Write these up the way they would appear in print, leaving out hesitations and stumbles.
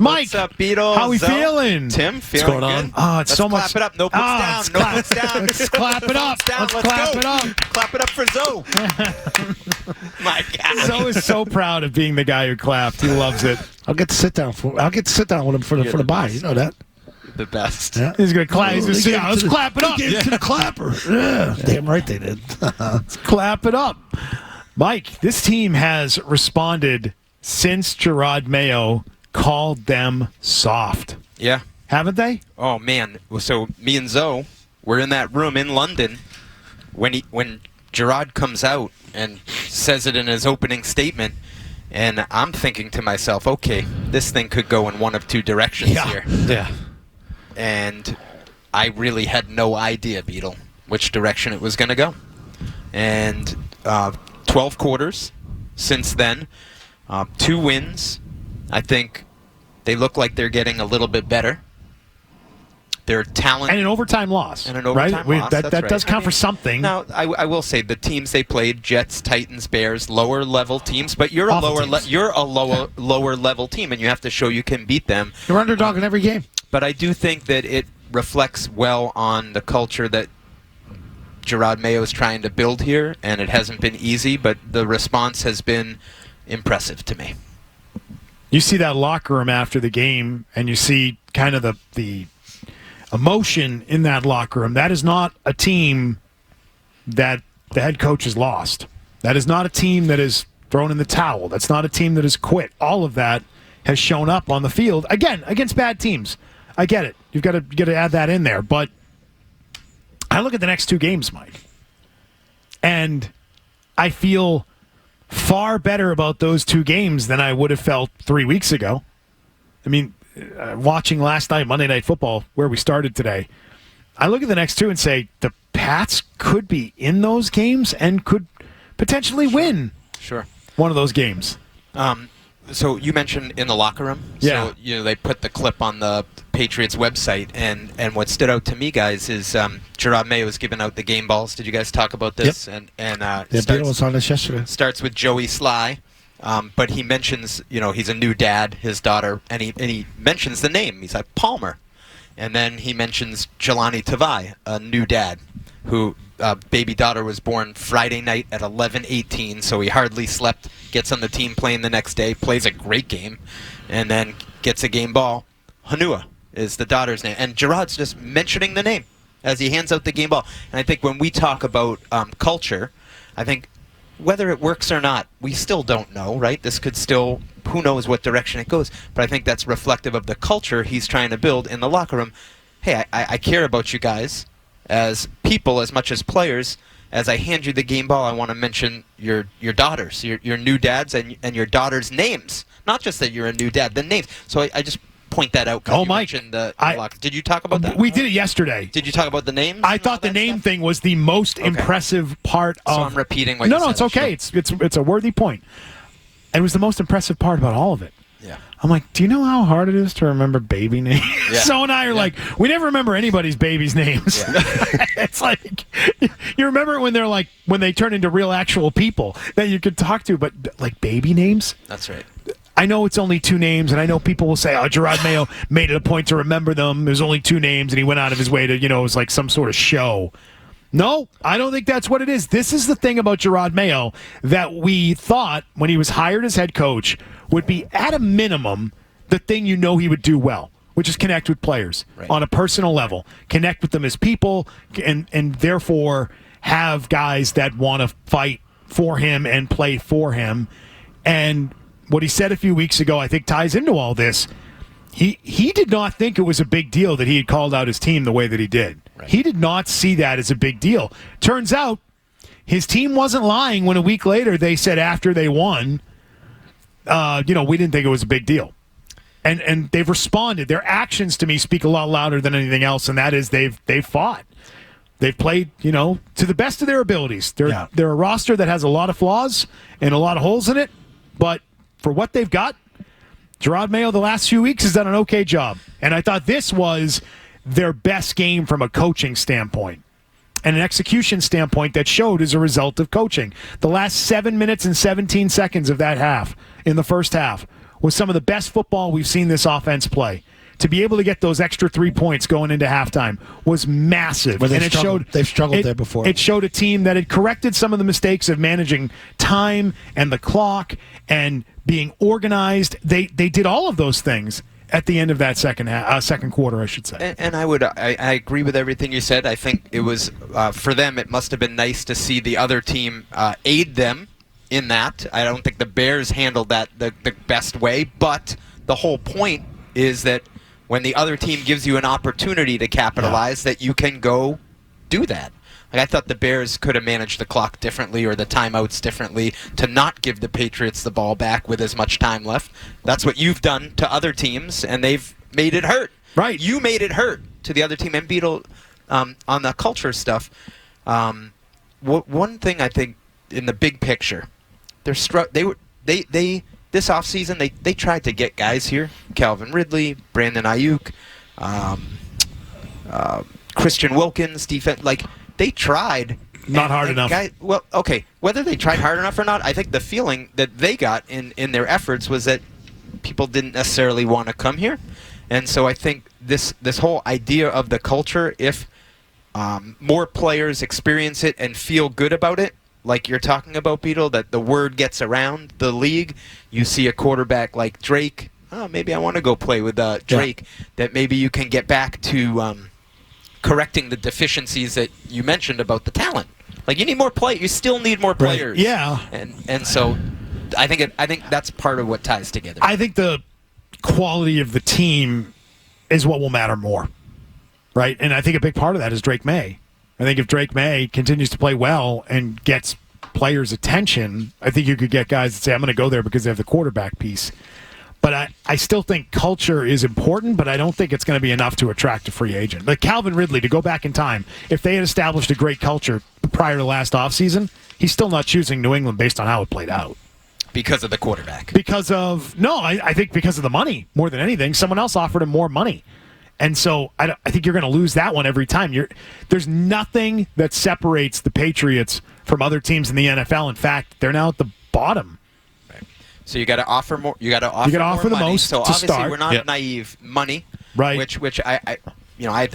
Mike, what's up, Beatles? How we feeling? Tim, feeling going good. on? Oh, it's Let's so much. clap it up. No puts down. No puts down. Let's clap it up. Let's clap it up. Clap it up for Zoe. My God. Zoe is so proud of being the guy who clapped. He loves it. I'll get to sit down with him for the bye. You know that. The best. Yeah. He's going to clap. He's going to say, let's clap it up. They gave it to the clapper. Yeah. Damn right they did. Let's clap it up. Mike, this team has responded since Jerod Mayo called them soft. Yeah. Haven't they? Oh, man. So me and Zoe were in that room in London when Jerod comes out and says it in his opening statement, and I'm thinking to myself, okay, this thing could go in one of two directions here. Yeah. And I really had no idea, Beetle, which direction it was going to go. And 12 quarters since then, 2 wins. I think they look like they're getting a little bit better. Their talent And an overtime loss. and an overtime right? loss. That that's does right. count for something. Now, I will say the teams they played, Jets, Titans, Bears, lower level teams, but you're Awful a teams. lower level team, and you have to show you can beat them. You're underdog in every game. But I do think that it reflects well on the culture that Jerod Mayo is trying to build here, and it hasn't been easy, but the response has been impressive to me. You see that locker room after the game, and you see kind of the emotion in that locker room. That is not a team that the head coach has lost. That is not a team that is thrown in the towel. That's not a team that has quit. All of that has shown up on the field, again, against bad teams. I get it. You've got to add that in there. But I look at the next 2 games, Mike, and I feel far better about those 2 games than I would have felt 3 weeks ago. I mean, watching last night, Monday Night Football, where we started today, I look at the next 2 and say the Pats could be in those games and could potentially win one of those games. So you mentioned in the locker room. Yeah. So, they put the clip on the Patriots website, and what stood out to me, guys, is Jerod Mayo was giving out the game balls. Did you guys talk about this? Yep. And Beetle was on this yesterday. starts with Joey Sly, but he mentions, he's a new dad, his daughter, and he mentions the name. He's like Palmer. And then he mentions Jelani Tavai, a new dad, who baby daughter was born Friday night at 11:18, so he hardly slept, gets on the team plane the next day, plays a great game, and then gets a game ball. Hanua is the daughter's name. And Jerod's just mentioning the name as he hands out the game ball. And I think when we talk about culture, I think whether it works or not, we still don't know, right? This could still, who knows what direction it goes. But I think that's reflective of the culture he's trying to build in the locker room. Hey, I care about you guys as people as much as players. As I hand you the game ball, I want to mention your daughters, your new dads, and your daughters' names. Not just that you're a new dad, the names. So I just point that out. Oh, Mike. Did you talk about that? We did it yesterday. Did you talk about the names? I thought the name thing was the most impressive part of... So I'm repeating what you said. No, it's okay. It's a worthy point. It was the most impressive part about all of it. Yeah. I'm like, do you know how hard it is to remember baby names? Yeah. So and I are like, we never remember anybody's baby's names. Yeah. It's like, you remember it when they turn into real actual people that you could talk to, but like baby names? That's right. I know it's only 2 names, and I know people will say, oh, Jerod Mayo made it a point to remember them. There's only 2 names, and he went out of his way to, it was like some sort of show. No, I don't think that's what it is. This is the thing about Jerod Mayo that we thought when he was hired as head coach would be, at a minimum, the thing he would do well, which is connect with players on a personal level, connect with them as people, and therefore have guys that want to fight for him and play for him. And what he said a few weeks ago, I think, ties into all this. He did not think it was a big deal that he had called out his team the way that he did. Right. He did not see that as a big deal. Turns out his team wasn't lying when a week later they said after they won, we didn't think it was a big deal. And they've responded. Their actions to me speak a lot louder than anything else, and that is they've fought. They've played, to the best of their abilities. They're a roster that has a lot of flaws and a lot of holes in it, but for what they've got, Jerod Mayo the last few weeks has done an okay job. And I thought this was their best game from a coaching standpoint and an execution standpoint that showed as a result of coaching. The last 7 minutes and 17 seconds of that half, in the first half, was some of the best football we've seen this offense play. To be able to get those extra 3 points going into halftime was massive. Well, and it showed they've struggled there before. It showed a team that had corrected some of the mistakes of managing time and the clock and being organized. They did all of those things at the end of that second quarter, I should say. And I agree with everything you said. I think it was, for them, it must have been nice to see the other team aid them in that. I don't think the Bears handled that the best way, but the whole point is that when the other team gives you an opportunity to capitalize, that you can go do that. Like, I thought the Bears could have managed the clock differently or the timeouts differently to not give the Patriots the ball back with as much time left. That's what you've done to other teams, and they've made it hurt. Right. You made it hurt to the other team. And Beetle, on the culture stuff, one thing I think in the big picture, this offseason, they tried to get guys here. Calvin Ridley, Brandon Ayuk, Christian Wilkins, defense. Like, they tried. Not hard enough. Well, okay. Whether they tried hard enough or not, I think the feeling that they got in their efforts was that people didn't necessarily want to come here. And so I think this whole idea of the culture, if more players experience it and feel good about it, like you're talking about, Beetle, that the word gets around the league. You see a quarterback like Drake. Oh, maybe I want to go play with Drake. Yeah. That maybe you can get back to correcting the deficiencies that you mentioned about the talent. Like, you need more play. You still need more players. Right. Yeah. And so I think that's part of what ties together. I think the quality of the team is what will matter more. Right? And I think a big part of that is Drake May. I think if Drake May continues to play well and gets players' attention, I think you could get guys that say, I'm going to go there because they have the quarterback piece. But I still think culture is important, but I don't think it's going to be enough to attract a free agent. Like Calvin Ridley, to go back in time, if they had established a great culture prior to last offseason, he's still not choosing New England based on how it played out. Because of the quarterback. I think because of the money more than anything. Someone else offered him more money. And so I think you're going to lose that one every time. There's nothing that separates the Patriots from other teams in the NFL. In fact, they're now at the bottom. Right. So you got to offer more. You got to offer the money. most. So to obviously start. we're not naive. Money, right? Which I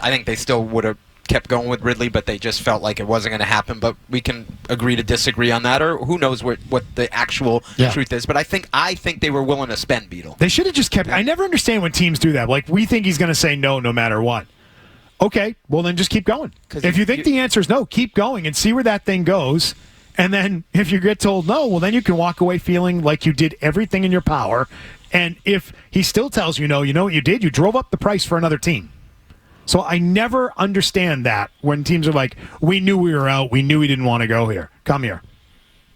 think they still would have kept going with Ridley, but they just felt like it wasn't going to happen. But we can agree to disagree on that, or who knows what the actual truth is. But I think they were willing to spend, Beetle. They should have just kept. I never understand when teams do that. Like, we think he's going to say no matter what. Okay, well then just keep going. If you think the answer is no, keep going and see where that thing goes. And then if you get told no, well then you can walk away feeling like you did everything in your power. And if he still tells you no, you know what you did? You drove up the price for another team. So I never understand that when teams are like, we knew we were out. We knew we didn't want to go here. Come here.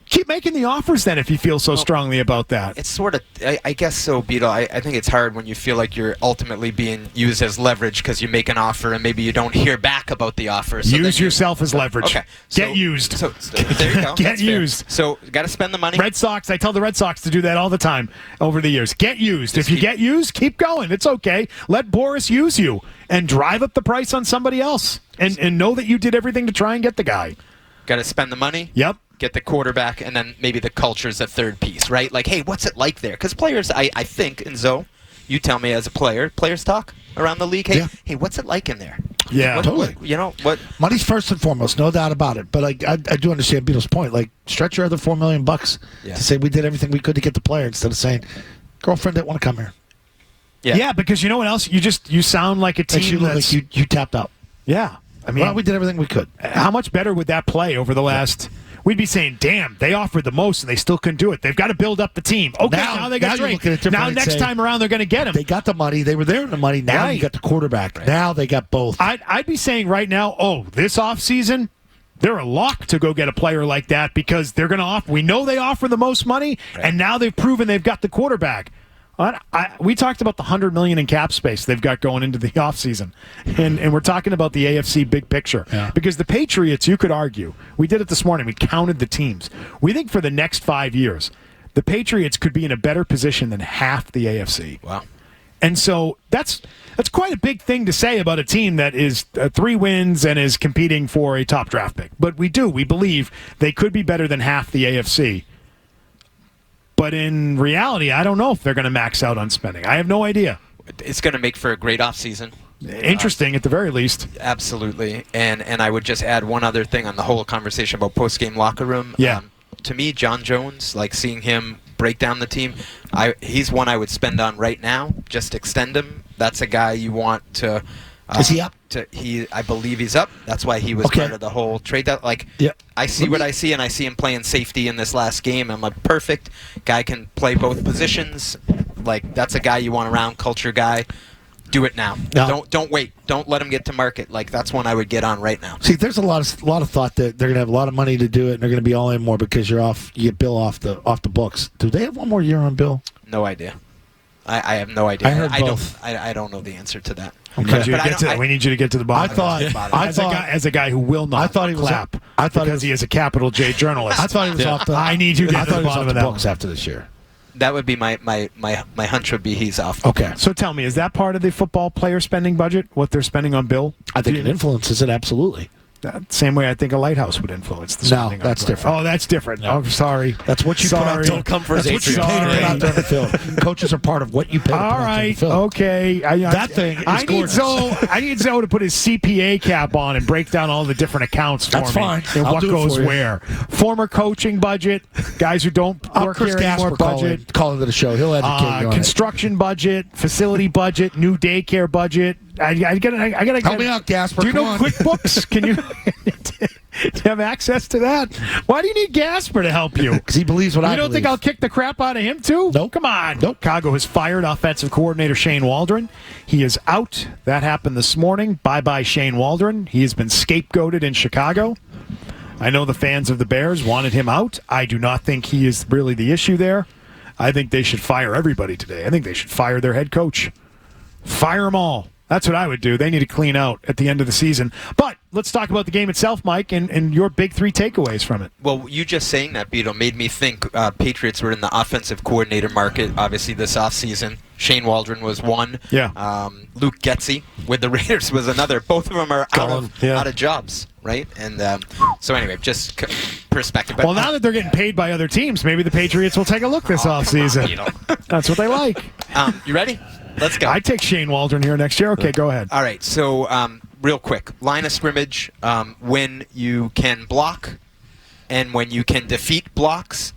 Keep making the offers then if you feel so strongly about that. It's sort of, I guess so, Beetle. I think it's hard when you feel like you're ultimately being used as leverage because you make an offer and maybe you don't hear back about the offer. So use yourself as leverage. Okay. Get used. So there you go. Get used. Fair. So got to spend the money. Red Sox, I tell the Red Sox to do that all the time over the years. Get used. If you get used, keep going. It's okay. Let Boris use you and drive up the price on somebody else and know that you did everything to try and get the guy. Got to spend the money. Yep. Get the quarterback, and then maybe the culture's the third piece, right? Like, hey, what's it like there? Because players, I think, and Zoe, you tell me as a player, players talk around the league. Hey, what's it like in there? Yeah, totally. What? Money's first and foremost, no doubt about it. But I do understand Beetle's point. Like, stretch your other $4 million to say we did everything we could to get the player instead of saying, girlfriend didn't want to come here. Yeah, because you know what else? You sound like a team you look like you tapped out. Yeah. I mean, we did everything we could. How much better would that play over the last... We'd be saying, damn, they offered the most and they still couldn't do it. They've got to build up the team. Okay, now they got Drake. Now next time around they're going to get him. They got the money. They were there in the money. Now you got the quarterback. Right. Now they got both. I'd be saying right now, this offseason, they're a lock to go get a player like that because they're going to offer. We know they offer the most money, and now they've proven they've got the quarterback. We talked about the $100 million in cap space they've got going into the offseason. And we're talking about the AFC big picture. Yeah. Because the Patriots, you could argue, we did it this morning, we counted the teams. We think for the next 5 years, the Patriots could be in a better position than half the AFC. Wow. And so that's quite a big thing to say about a team that is 3 wins and is competing for a top draft pick. But we believe they could be better than half the AFC. But in reality, I don't know if they're going to max out on spending. I have no idea. It's going to make for a great offseason. Interesting, at the very least. Absolutely. And I would just add one other thing on the whole conversation about post-game locker room. Yeah. To me, John Jones, like seeing him break down the team, he's one I would spend on right now. Just extend him. That's a guy you want to... Is he up? I believe he's up. That's why he was part of the whole trade. I see what I see, and I see him playing safety in this last game. I'm like, perfect. Guy can play both positions. Like, that's a guy you want around, culture guy. Do it now. No. Don't wait. Don't let him get to market. Like, that's one I would get on right now. See, there's a lot of thought that they're going to have a lot of money to do it, and they're going to be all in more because you get Bill off the books. Do they have one more year on Bill? No idea. I have no idea. I heard both. I don't know the answer to that. Okay. We need you to get to the bottom. As a guy who will not. I thought he was clap. Because he is a capital J journalist. I thought he was off the. I need you to get to the bottom of that books after this year. That would be my hunch would be he's off. Okay. So tell me, is that part of the football player spending budget? What they're spending on Bill? I think it influences it absolutely. Same way I think a lighthouse would influence the spending. No, that's different. Oh, that's different. No. Oh, sorry. That's what you put out. Don't come for his That's what you pay to put out there on the field. Coaches are part of what you pay to put out there on the field. Okay. That thing is gorgeous. I need Zoe to put his CPA cap on and break down all the different accounts for me. That's fine. And I'll what do it goes for you. where. Former coaching budget, guys who don't work Chris here anymore Gasper budget. call into the show. He'll educate you on construction budget, facility budget, new daycare budget. I gotta Help me out, Gasper. Do you Come know on. QuickBooks? Can you do you have access to that? Why do you need Gasper to help you? Because he believes what I believe. You don't think I'll kick the crap out of him too? Nope. Come on. Nope. Chicago has fired offensive coordinator Shane Waldron. He is out. That happened this morning. Bye-bye Shane Waldron. He has been scapegoated in Chicago. I know the fans of the Bears wanted him out. I do not think he is really the issue there. I think they should fire everybody today. I think they should fire their head coach. Fire them all. That's what I would do. They need to clean out at the end of the season. But let's talk about the game itself, Mike, and your big three takeaways from it. Well, you just saying that, Beetle, made me think Patriots were in the offensive coordinator market, obviously, this offseason. Shane Waldron was one. Yeah. Luke Getsy with the Raiders was another. Both of them are out of jobs, right? And so anyway, just perspective. But, well, now that they're getting paid by other teams, maybe the Patriots will take a look this offseason. That's what they like. You ready? Let's go. I take Shane Waldron here next year. Okay, go ahead. All right, so real quick, line of scrimmage, when you can block and when you can defeat blocks,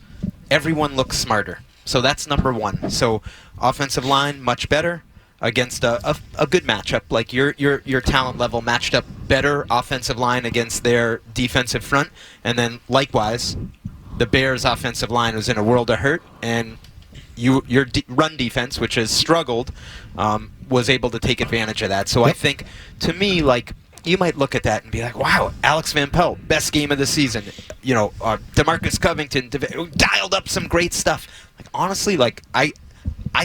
everyone looks smarter. So that's number one. So offensive line, much better against a good matchup. Like your talent level matched up better offensive line against their defensive front. And then likewise, the Bears' offensive line was in a world of hurt, and your run defense, which has struggled, was able to take advantage of that. So I think, to me, like, you might look at that and be like, wow, Alex Van Pelt, best game of the season. You know, DeMarcus Covington dialed up some great stuff. Like, honestly, like, I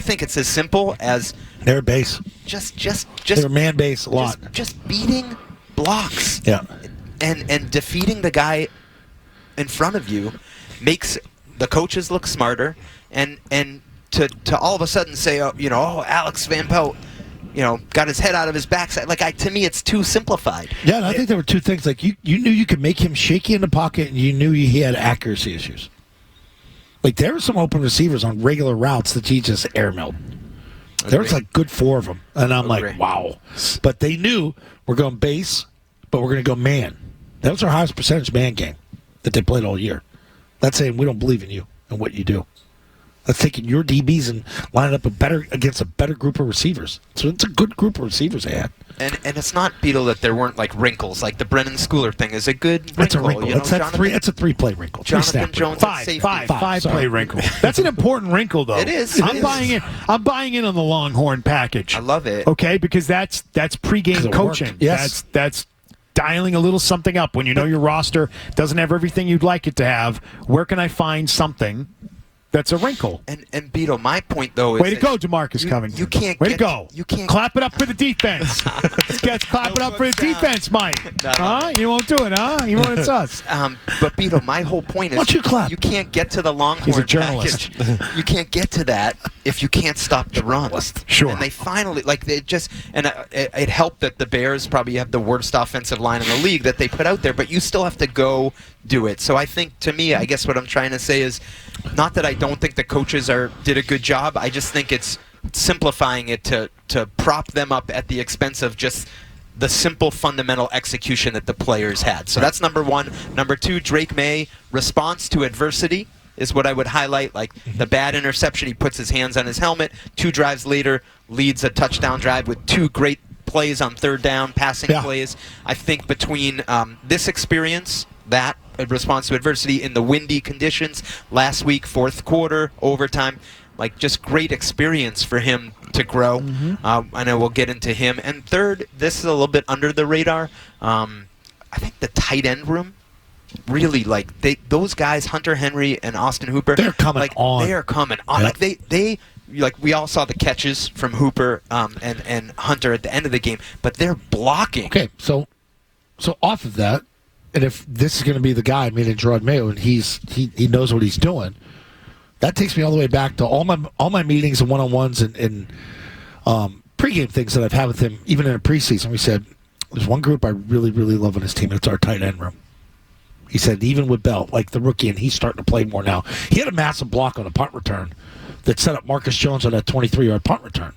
think it's as simple as they're base. Just they're man base a lot. Just beating blocks. Yeah. And defeating the guy in front of you makes the coaches look smarter. And to all of a sudden say, Alex Van Pelt, got his head out of his backside. Like, to me, it's too simplified. Yeah, and I think there were two things. Like, you knew you could make him shaky in the pocket, and you knew he had accuracy issues. Like, there were some open receivers on regular routes that he just airmailed. There was like good four of them, and I'm like, wow. But they knew we're going base, but we're going to go man. That was our highest percentage man game that they played all year. That's saying we don't believe in you and what you do. That's taking your DBs and lining up against a better group of receivers. So it's a good group of receivers they had. And it's not, Beetle, that there weren't like wrinkles. Like the Brennan Schooler thing is a good wrinkle. That's a wrinkle. That's a three-play wrinkle. Jonathan Jones five-play wrinkle. That's an important wrinkle, though. It is. I'm buying in on the Longhorn package. I love it. Okay, because that's pregame coaching. Yes. That's dialing a little something up when you know your roster doesn't have everything you'd like it to have. Where can I find something that's a wrinkle? And Beetle, my point though is, way to go, DeMarcus Covington. You can't. Way to go. You can't clap it up for the defense. Clap it up for the defense, Mike. Huh? You won't do it, huh? You want it's us. But Beetle, my whole point is, you clap? You can't get to the Longhorn He's a journalist. package. You can't get to that if you can't stop the run. Sure. And they finally, it helped that the Bears probably have the worst offensive line in the league that they put out there, but you still have to go do it. So I think, to me, I guess what I'm trying to say is, not that I don't think the coaches did a good job. I just think it's simplifying it to prop them up at the expense of just the simple fundamental execution that the players had. So that's number one. Number two, Drake May, response to adversity is what I would highlight. Like the bad interception, he puts his hands on his helmet. 2 drives later, leads a touchdown drive with 2 great plays on third down, passing plays. I think between this experience, that response to adversity in the windy conditions, last week, fourth quarter, overtime, like just great experience for him to grow. I know we'll get into him. And third, this is a little bit under the radar. I think the tight end room, really, like those guys, Hunter Henry and Austin Hooper, they're coming on. They are coming on. Yep. Like they like we all saw the catches from Hooper and Hunter at the end of the game, but they're blocking. Okay, so off of that, and if this is going to be the guy, meaning Jerod Mayo, and he knows what he's doing, that takes me all the way back to all my meetings and one-on-ones and pregame things that I've had with him, even in a preseason. We said, there's one group I really, really love on his team, and it's our tight end room. He said, even with Bell, like the rookie, and he's starting to play more now. He had a massive block on a punt return that set up Marcus Jones on that 23-yard punt return.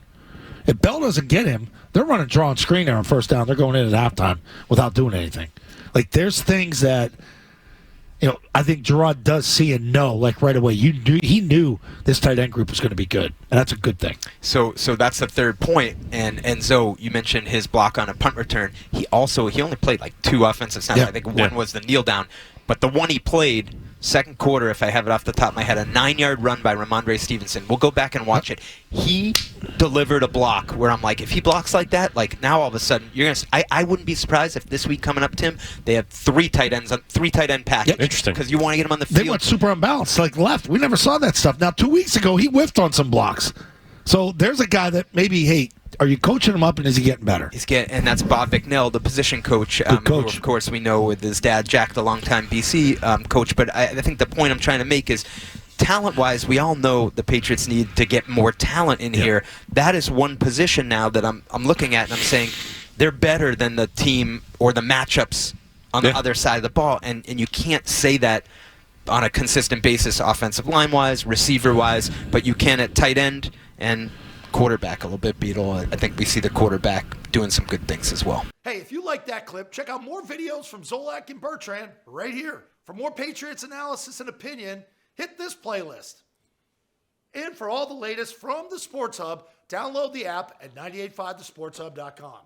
If Bell doesn't get him, they're running draw and screen there on first down. They're going in at halftime without doing anything. Like, there's things that, I think Jerod does see and know, like, right away. He knew this tight end group was going to be good, and that's a good thing. So that's the third point. And Zoe, you mentioned his block on a punt return. He only played like 2 offensive snaps. I think one was the kneel down. But the one he played, second quarter, if I have it off the top of my head, a 9-yard run by Ramondre Stevenson. We'll go back and watch it. He delivered a block where I'm like, if he blocks like that, like now all of a sudden, I wouldn't be surprised if this week coming up, Tim, they have 3 tight ends, 3 tight end package. Yep. Interesting. Because you want to get him on the field. They went super unbalanced, like left. We never saw that stuff. Now, 2 weeks ago, he whiffed on some blocks. So there's a guy that maybe, hey, are you coaching him up, and is he getting better? And that's Bob Bicknell, the position coach, coach. who, of course, we know with his dad, Jack, the longtime BC coach. But I think the point I'm trying to make is, talent-wise, we all know the Patriots need to get more talent in here. That is one position now that I'm looking at, and I'm saying they're better than the team or the matchups on the other side of the ball. And you can't say that on a consistent basis, offensive line-wise, receiver-wise, but you can at tight end and quarterback a little bit, Beetle. I think we see the quarterback doing some good things as well. Hey, if you like that clip, check out more videos from Zolak and Bertrand right here. For more Patriots analysis and opinion, hit this playlist. And for all the latest from the Sports Hub, download the app at 985thesportshub.com.